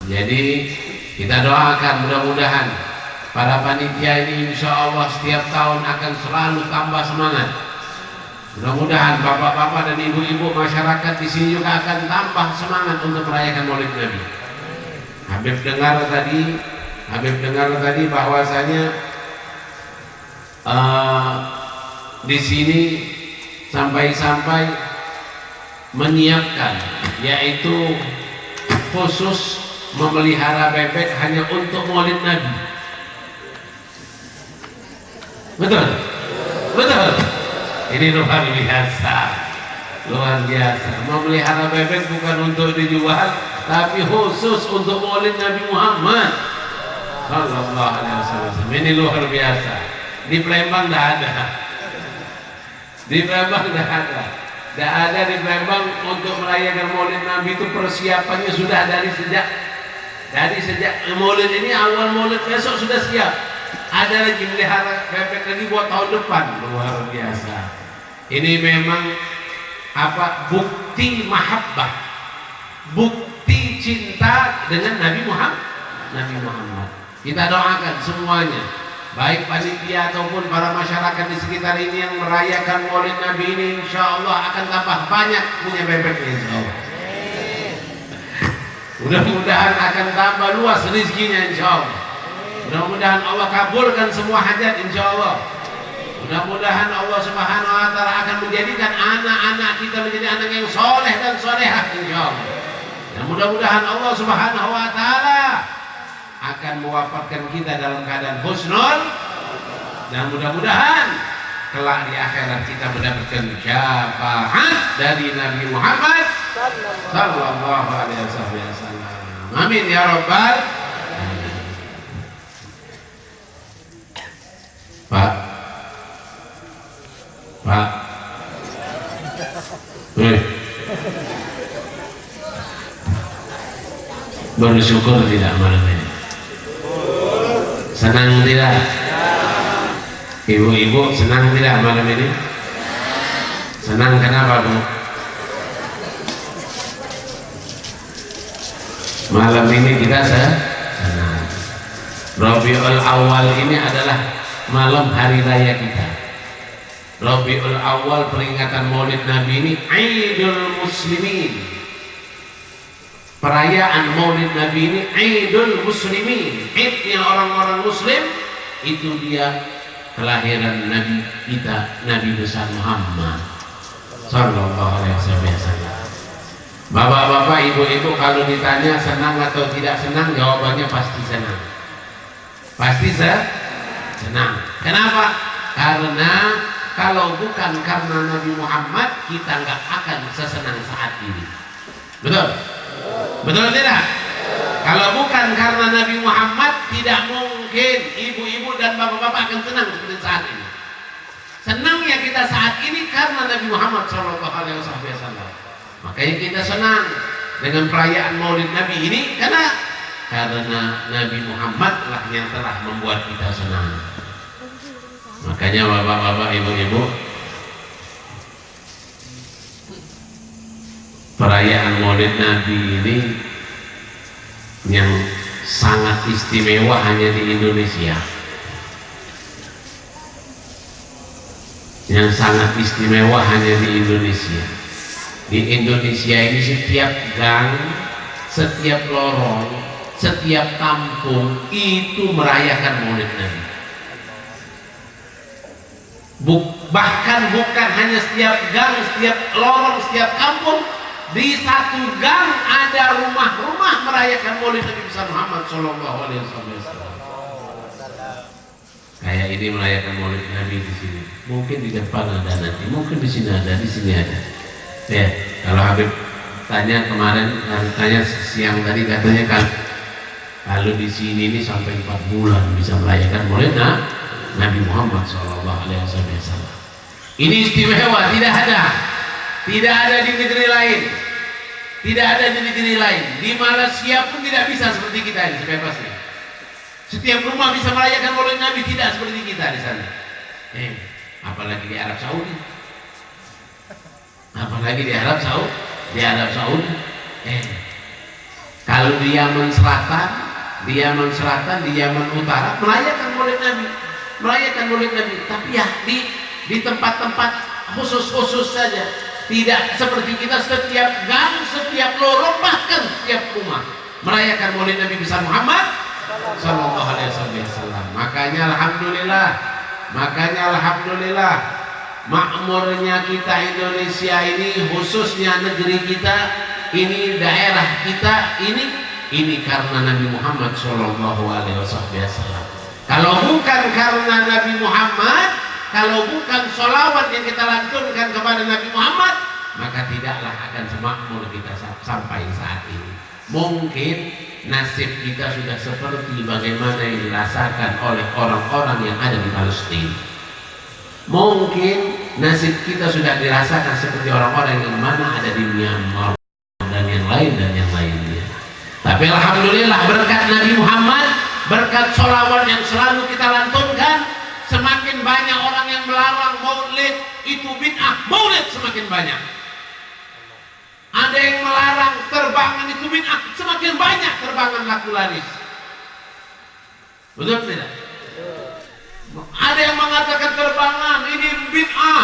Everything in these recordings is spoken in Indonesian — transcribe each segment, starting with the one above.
Jadi kita doakan mudah-mudahan para panitia ini insya Allah setiap tahun akan selalu tambah semangat. Mudah-mudahan bapak-bapak dan ibu-ibu masyarakat di sini juga akan tambah semangat untuk merayakan Maulid Nabi. Habib dengar tadi bahwasanya di sini sampai menyiapkan, yaitu khusus memelihara bebek hanya untuk Maulid Nabi. Betul? Betul? Ini luar biasa. Luar biasa. Memelihara bebek bukan untuk dijual, tapi khusus untuk Maulid Nabi Muhammad sallallahu alaihi wasallam. Ini luar biasa. Di Palembang tidak ada. Di Palembang tidak ada. Tidak ada di Palembang untuk merayakan Maulid Nabi itu persiapannya sudah dari sejak Maulid ini, awal Maulid besok sudah siap. Ada lagi melihara bebek lagi buat tahun depan. Luar biasa. Ini memang bukti mahabbah, bukti cinta dengan Nabi Muhammad. Kita doakan semuanya, baik panitia ataupun para masyarakat di sekitar ini yang merayakan Maulid Nabi ini, insya Allah akan tambah banyak punya bebeknya, insya Allah. Mudah-mudahan akan tambah luas rezekinya, insya Allah. Mudah-mudahan Allah kabulkan semua hajat, insya Allah. Mudah-mudahan Allah Subhanahu wa Ta'ala akan menjadikan anak-anak kita menjadi anak yang soleh dan solehah, insya Allah. Dan mudah-mudahan Allah Subhanahu wa Ta'ala akan mewafatkan kita dalam keadaan husnul, dan mudah-mudahan kelak di akhirat kita mendapatkan syafaat dari Nabi Muhammad sallallahu alaihi wasallam. Amin ya rabbal alamin. Pak, bersyukur tidak malam ini? Senang tidak? Ibu-ibu senang tidak malam ini? Senang kenapa, Bu? Malam ini kita senang. Rabiul Awal ini adalah malam hari raya kita. Rabiul Awal peringatan Maulid Nabi ini Aidul Muslimin. Perayaan Maulid Nabi ini Aidul Muslimin. Idnya orang-orang Muslim, itu dia kelahiran Nabi kita, Nabi besar Muhammad sallallahu alaihi wasallam. Bapak-bapak, ibu-ibu, kalau ditanya senang atau tidak senang, jawabannya pasti senang. Pasti senang. Kenapa? Karena kalau bukan karena Nabi Muhammad, kita nggak akan sesenang saat ini. Betul? Betul tidak? Kalau bukan karena Nabi Muhammad, tidak mungkin ibu-ibu dan bapak-bapak akan senang seperti saat ini. Senangnya kita saat ini karena Nabi Muhammad SAW. Makanya kita senang dengan perayaan Maulid Nabi ini, karena Nabi Muhammad lah yang telah membuat kita senang. Makanya bapak-bapak, ibu-ibu, perayaan Maulid Nabi ini yang sangat istimewa hanya di Indonesia. Yang sangat istimewa hanya di Indonesia. Di Indonesia ini setiap gang, setiap lorong, setiap kampung itu merayakan Maulid Nabi. Bahkan bukan hanya setiap gang, setiap lorong, setiap kampung, di satu gang ada rumah-rumah merayakan Maulid Nabi besar Muhammad sallallahu alaihi wasallam. Kayak ini merayakan Maulid Nabi di sini. Mungkin di depan ada nanti, mungkin di sini ada, di sini ada. Ya, kalau Habib tanya kemarin, tanya siang tadi, katanya kan kalau di sini ini sampai 4 bulan bisa merayakan Maulid Nabi Muhammad sallallahu alaihi wasallam. Ini istimewa, tidak ada di negeri lain. Tidak ada di negeri lain. Di Malaysia pun tidak bisa seperti kita ini sebebasnya. Setiap rumah bisa merayakan Maulid Nabi, tidak seperti kita di sana. Apalagi di Arab Saudi. Apalagi di Arab Saudi. Kalau Lalu di Yaman Selatan, di Yaman Utara merayakan Maulid Nabi, tapi ya di tempat-tempat khusus saja. Tidak seperti kita setiap gang, setiap lorong, bahkan setiap rumah merayakan Maulid Nabi besar Muhammad sallallahu alaihi wasallam. Makanya alhamdulillah makmurnya kita Indonesia ini, khususnya negeri kita ini, daerah kita ini karena Nabi Muhammad sallallahu alaihi wasallam. Kalau bukan karena Nabi Muhammad, kalau bukan sholawat yang kita lantunkan kepada Nabi Muhammad, maka tidaklah akan semakmur kita sampai saat ini. Mungkin nasib kita sudah seperti bagaimana yang dirasakan oleh orang-orang yang ada di Palestina. Mungkin nasib kita sudah dirasakan seperti orang-orang yang mana ada di Myanmar dan yang lainnya. Tapi alhamdulillah berkat Nabi Muhammad, berkat sholawat yang selalu kita lantunkan, semakin banyak orang yang melarang maulid itu bid'ah, maulid semakin banyak. Ada yang melarang terbangan itu bid'ah, semakin banyak terbangan laku laris. Betul tidak? Ada yang mengatakan terbangan ini bid'ah,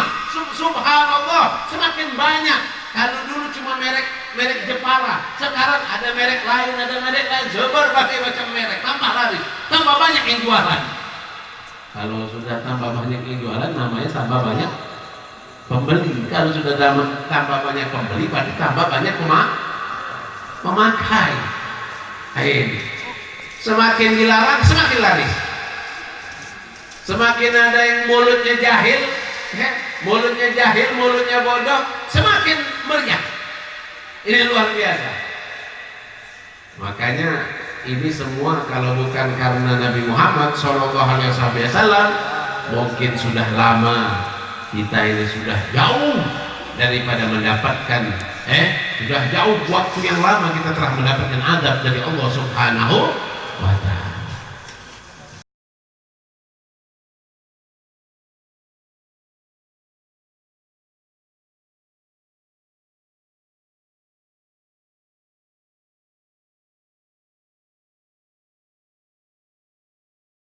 subhanallah, semakin banyak. Kalau dulu cuma merek Jepara, sekarang ada merek lain, berbagai macam merek, tambah laris, tambah banyak yang jualan. Kalau sudah tambah banyak yang jualan, namanya tambah banyak pembeli. Kalau sudah tambah banyak pembeli, berarti tambah banyak pemakai. Ini semakin dilarang, semakin laris. Semakin ada yang mulutnya jahil, mulutnya bodoh, semakin meriah. Ini luar biasa. Makanya ini semua kalau bukan karena Nabi Muhammad SAW, mungkin sudah lama kita ini sudah jauh daripada mendapatkan sudah jauh waktu yang lama kita telah mendapatkan adab dari Allah Subhanahu wa ta'ala.